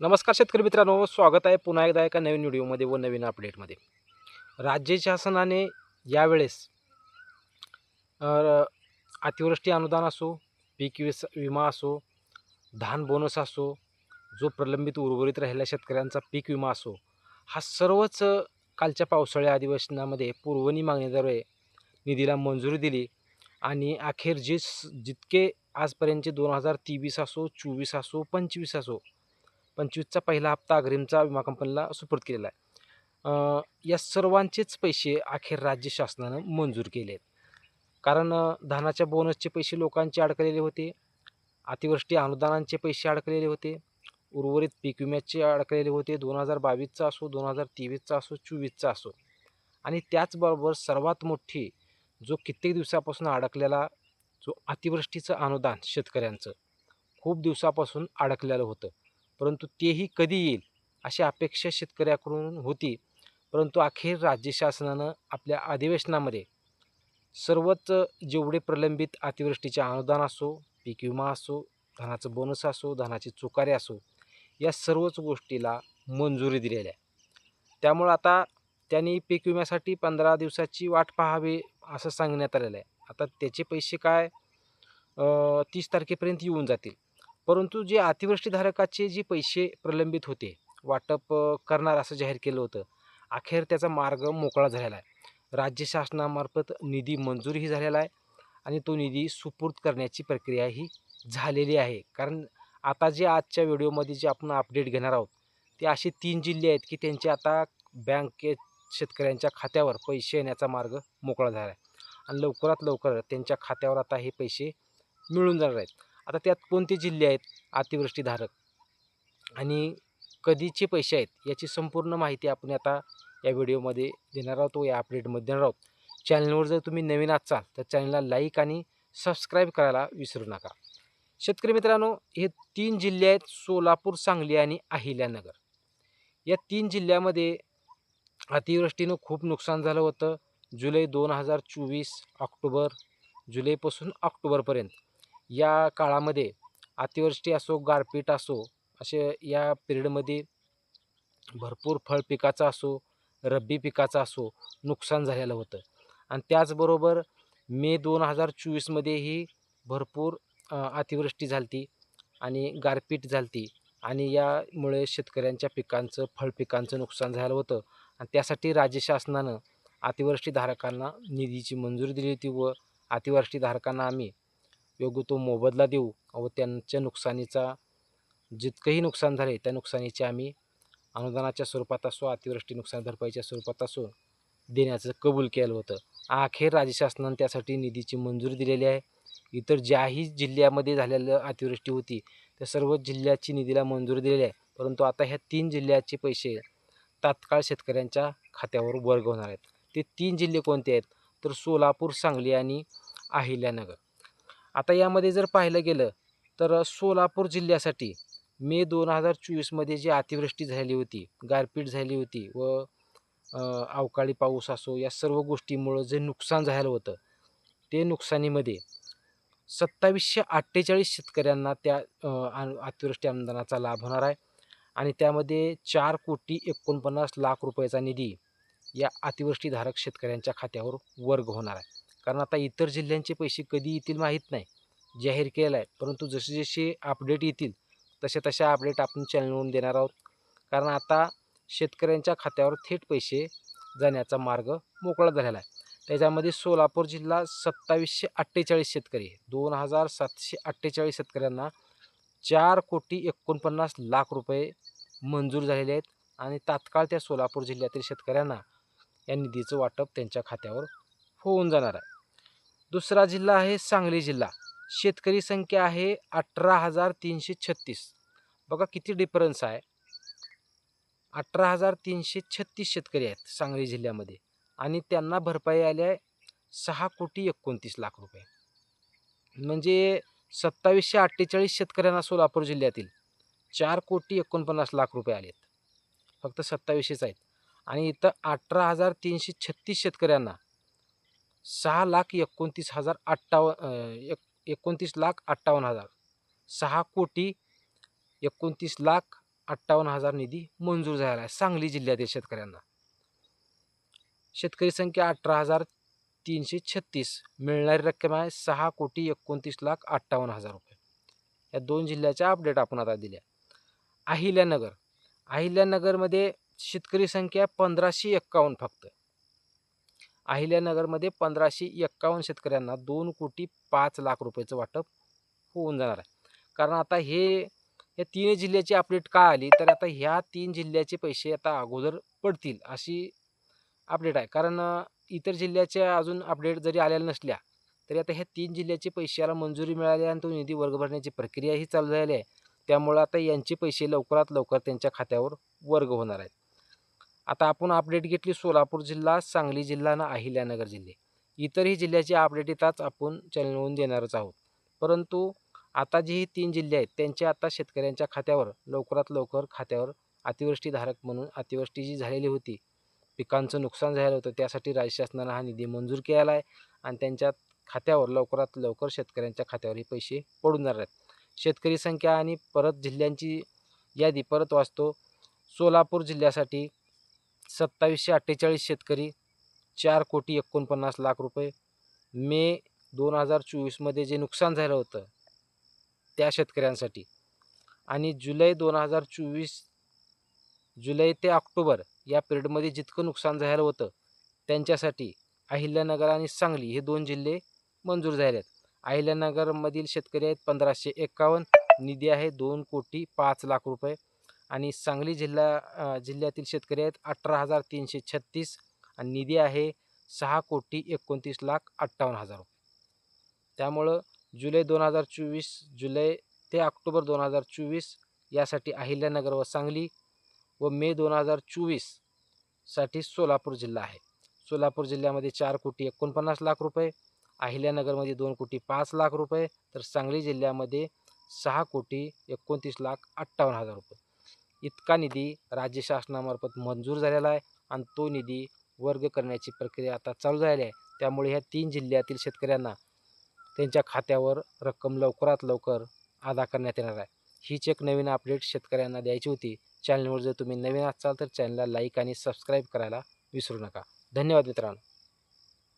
नमस्कार शेतकरी मित्रांनो, स्वागत आहे पुन्हा एकदा एका नवीन व्हिडिओमध्ये व नवीन अपडेटमध्ये. राज्य शासनाने यावेळेस अ, अतिवृष्टी अनुदान असो, विमा असो, धान बोनस असो, जो प्रलंबित उर्वरित राहिलेल्या शेतकऱ्यांचा पीक विमा असो, हा सर्वच कालच्या पावसाळी अधिवेशनामध्ये पुरवणी मागणीद्वारे निधीला मंजुरी दिली आणि अखेर जितके आजपर्यंतचे 2023 असो, 24 असो, 25 असो, 25चा पहिला हप्ता अग्रिमचा विमा कंपनीला सुपूर्द केलेला आहे. या सर्वांचेच पैसे अखेर राज्य शासनानं मंजूर केले आहेत. कारण धानाच्या बोनसचे पैसे लोकांचे अडकलेले होते. अतिवृष्टी अनुदानांचे पैसे अडकलेले होते. उर्वरित पीक विम्याचे अडकलेले होते. 2022चा असो, 2023चा असो, 24चा असो. आणि त्याचबरोबर सर्वात मोठी जो कित्येक दिवसापासून अडकलेला जो अतिवृष्टीचं अनुदान शेतकऱ्यांचं खूप दिवसापासून अडकलेलं होतं. परंतु तेही कधी येईल अशी अपेक्षा शेतकऱ्याकडून होती. परंतु अखेर राज्य शासनानं आपल्या अधिवेशनामध्ये सर्वच जेवढे प्रलंबित अतिवृष्टीचे अनुदान असो, पीक विमा असो, धानाचं बोनस असो, धानाची चुकारे असो, या सर्वच गोष्टीला मंजुरी दिलेली आहे. त्यामुळं आता त्यांनी पीक विम्यासाठी 15 दिवसाची वाट पाहावी असं सांगण्यात आलेलं आहे. आता त्याचे पैसे काय 30 तारखेपर्यंत येऊन जातील. परंतु जे अतिवृष्टीधारकाचे जे पैसे प्रलंबित होते, वाटप करणार असं जाहीर केलं होतं. अखेर त्याचा मार्ग मोकळा झालेला आहे. राज्य शासनामार्फत निधी मंजूरही झालेला आहे आणि तो निधी सुपूर्द करण्याची प्रक्रियाही झालेली आहे. कारण आता जे आजच्या व्हिडिओमध्ये जे आपण अपडेट घेणार आहोत, ते असे 3 जिल्हे आहेत, की त्यांचे आता बँकेत शेतकऱ्यांच्या खात्यावर पैसे येण्याचा मार्ग मोकळा झाला आहे आणि लवकरात लवकर त्यांच्या खात्यावर आता हे पैसे मिळून जाणार आहेत. आता त्यात कोणते जिल्हे आहेत अतिवृष्टीधारक आणि कधीचे पैसे आहेत याची संपूर्ण माहिती आपण आता या व्हिडिओमध्ये देणार आहोत व या अपडेटमध्ये देणार आहोत. चॅनलवर जर तुम्ही नवीन असाल तर चॅनलला लाईक आणि सबस्क्राईब करायला विसरू नका. शेतकरी मित्रांनो, हे 3 जिल्हे आहेत सोलापूर, सांगली आणि अहिल्यानगर. या 3 जिल्ह्यामध्ये अतिवृष्टीनं खूप नुकसान झालं होतं. जुलै 2024 जुलैपासून ऑक्टोबरपर्यंत या काळामध्ये अतिवृष्टी असो, गारपीट असो, असे या पिरियडमध्ये भरपूर फळ पिकाचा असो, रब्बी पिकाचा असो, नुकसान झालेलं होतं. आणि त्याचबरोबर मे 2024मध्येही भरपूर अतिवृष्टी झाली होती आणि गारपीट झाली होती आणि यामुळे शेतकऱ्यांच्या पिकांचं, फळ पिकांचं नुकसान झालं होतं आणि त्यासाठी राज्य शासनानं अतिवृष्टीधारकांना निधीची मंजुरी दिली होती व अतिवृष्टीधारकांना आम्ही योग्य तो मोबदला देऊ व त्यांच्या नुकसानीचा जितकंही नुकसान झाले त्या नुकसानीचे आम्ही अनुदानाच्या स्वरूपात असो, अतिवृष्टी नुकसान भरपाईच्या स्वरूपात असो, देण्याचं कबूल केलं होतं. अखेर राज्य शासनाने त्यासाठी निधीची मंजुरी दिलेली आहे. इतर ज्याही जिल्ह्यामध्ये झालेलं अतिवृष्टी होती, त्या सर्व जिल्ह्याची निधीला मंजुरी दिलेली आहे. परंतु आता ह्या 3 जिल्ह्याचे पैसे तात्काळ शेतकऱ्यांच्या खात्यावर वर्ग होणार आहेत. ते 3 जिल्हे कोणते आहेत? तर सोलापूर, सांगली आणि अहिल्यानगर. आता यामध्ये जर पाहिलं गेलं तर सोलापूर जिल्ह्यासाठी मे 2024मध्ये जी अतिवृष्टी झाली होती, गारपीट झाली होती व अवकाळी पाऊस असो, या सर्व गोष्टीमुळं जे नुकसान झालं होतं, ते नुकसानीमध्ये 2748 शेतकऱ्यांना त्या अतिवृष्टी अनुदानाचा लाभ होणार आहे आणि त्यामध्ये 4,49,00,000 रुपयाचा निधी या अतिवृष्टीधारक शेतकऱ्यांच्या खात्यावर वर्ग होणार आहे. कारण आता इतर जिल्ह्यांचे पैसे कधी येतील माहीत नाही. जाहीर केलं आहे. परंतु जसे जसे अपडेट येतील तसे अपडेट आपण चॅनलवरून देणार आहोत. कारण आता शेतकऱ्यांच्या खात्यावर थेट पैसे जाण्याचा मार्ग मोकळा झालेला आहे. त्याच्यामध्ये सोलापूर जिल्हा 2748 शेतकरी, 2,748 शेतकऱ्यांना 4,49,00,000 रुपये मंजूर झालेले आहेत आणि तात्काळ त्या सोलापूर जिल्ह्यातील शेतकऱ्यांना या निधीचं वाटप त्यांच्या खात्यावर होऊन जाणार आहे. दुसरा जिल्हा आहे सांगली जिल्हा. शेतकरी संख्या आहे 18,336. बघा किती डिफरन्स आहे. 18,336 शेतकरी आहेत सांगली जिल्ह्यामध्ये आणि त्यांना भरपाई आली आहे 6,29,00,000 रुपये. म्हणजे 2,748 शेतकऱ्यांना सोलापूर जिल्ह्यातील 4,49,00,000 रुपये आलेत. फक्त 2700च आहेत आणि इथं 18,336 शेतकऱ्यांना 6,29,058 6,29,29,058 58,000 निधी मंजूर झाला आहे सांगली जिल्ह्यातील शेतकऱ्यांना. शेतकरी संख्या 18,336. मिळणारी रक्कम आहे 6,29,58,000 रुपये. या 2 जिल्ह्याच्या अपडेट आपण आता दिल्या. अहिल्यानगरमध्ये शेतकरी संख्या 1551 फक्त. अहिल्यानगरमध्ये 1551 शेतकऱ्यांना 2,05,00,000 रुपयाचं वाटप होऊन जाणार आहे. कारण आता या 3 जिल्ह्याची अपडेट का आली, तर आता ह्या 3 जिल्ह्याचे पैसे आता अगोदर पडतील अशी अपडेट आहे. कारण इतर जिल्ह्याच्या अजून अपडेट जरी आलेल्या नसल्या तरी आता ह्या 3 जिल्ह्याचे पैशाला मंजुरी मिळाली आणि तो निधी वर्ग भरण्याची प्रक्रियाही चालू झाली आहे. त्यामुळे आता यांचे पैसे लवकरात लवकर त्यांच्या खात्यावर वर्ग होणार आहेत. आता आपण अपडेट घेतली सोलापूर जिल्हा, सांगली जिल्हा आणि अहिल्यानगर जिल्हे. इतरही जिल्ह्याची अपडेट येताच आपण चॅनलवरून देणारच आहोत. परंतु आता जी ही 3 जिल्हे आहेत त्यांच्या आता शेतकऱ्यांच्या खात्यावर लवकरात लवकर खात्यावर अतिवृष्टीधारक म्हणून अतिवृष्टी जी झालेली होती, पिकांचं नुकसान झालं होतं, त्यासाठी राज्य शासनानं हा निधी मंजूर केला आहे आणि त्यांच्या खात्यावर लवकरात लवकर शेतकऱ्यांच्या खात्यावर हे पैसे पडून जाणार आहेत. शेतकरी संख्या आणि परत जिल्ह्यांची यादी परत वाचतो. सोलापूर जिल्ह्यासाठी 2748 शेतकरी, 4,49,00,000 रुपये. मे 2024 जे नुकसान झालं होतं त्या शेतकऱ्यांसाठी आणि जुलै ते ऑक्टोबर या पिरियडमध्ये जितकं नुकसान झालं होतं त्यांच्यासाठी अहिल्यानगर आणि सांगली हे 2 जिल्हे मंजूर झाले आहेत. अहिल्यानगरमधील शेतकरी आहेत 1551, निधी आहे 2,05,00,000 रुपये आणि सांगली जिल्ह्यातील शेतकरी आहेत 18,336 आणि निधी आहे 6,29,58,000 रुपये. त्यामुळं जुलै ते ऑक्टोबर 2024 यासाठी अहिल्यानगर व सांगली व मे 2024 साठी सोलापूर जिल्हा आहे. सोलापूर जिल्ह्यामध्ये 4,49,00,000 रुपये, अहिल्यानगरमध्ये 2,05,00,000 रुपये, तर सांगली जिल्ह्यामध्ये 6,29,58,000 रुपये. इतका निधी राज्य शासनामार्फत मंजूर झालेला आहे आणि तो निधी वर्ग करण्याची प्रक्रिया आता चालू झाली आहे. त्यामुळे ह्या 3 जिल्ह्यातील शेतकऱ्यांना त्यांच्या खात्यावर रक्कम लवकरात लवकर अदा करण्यात येणार आहे. हीच एक नवीन अपडेट शेतकऱ्यांना द्यायची होती. चॅनलवर जर तुम्ही नवीन असाल तर चॅनलला लाईक आणि सबस्क्राईब करायला विसरू नका. धन्यवाद मित्रांनो.